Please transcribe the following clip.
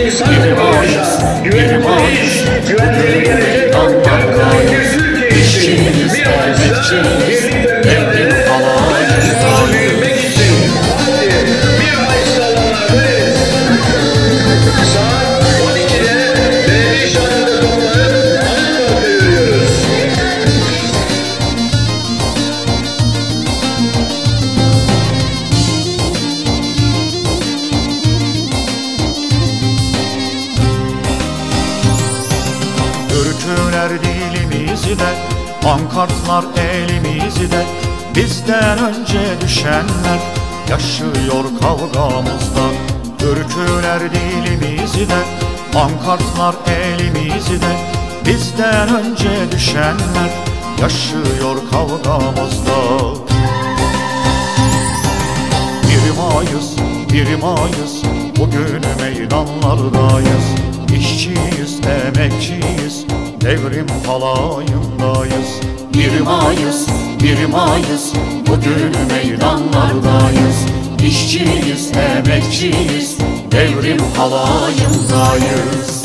bir Mayıs, bir Mayıs, güvenli gelecek, meydanlardayız. İşçiyiz, emekçiyiz, devrim halayındayız. Türküler dilimizde, pankartlar elimizde. Bizden önce düşenler yaşıyor kavgamızda. Türküler dilimizde, pankartlar elimizde. Bizden önce düşenler yaşıyor kavgamızda. 1 Mayıs, 1 Mayıs, bugün meydanlardayız. İşçiyiz, emekçiyiz, devrim halayındayız. 1 Mayıs, 1 Mayıs, bugün meydanlardayız. İşçiyiz, emekçiyiz, devrim halayındayız.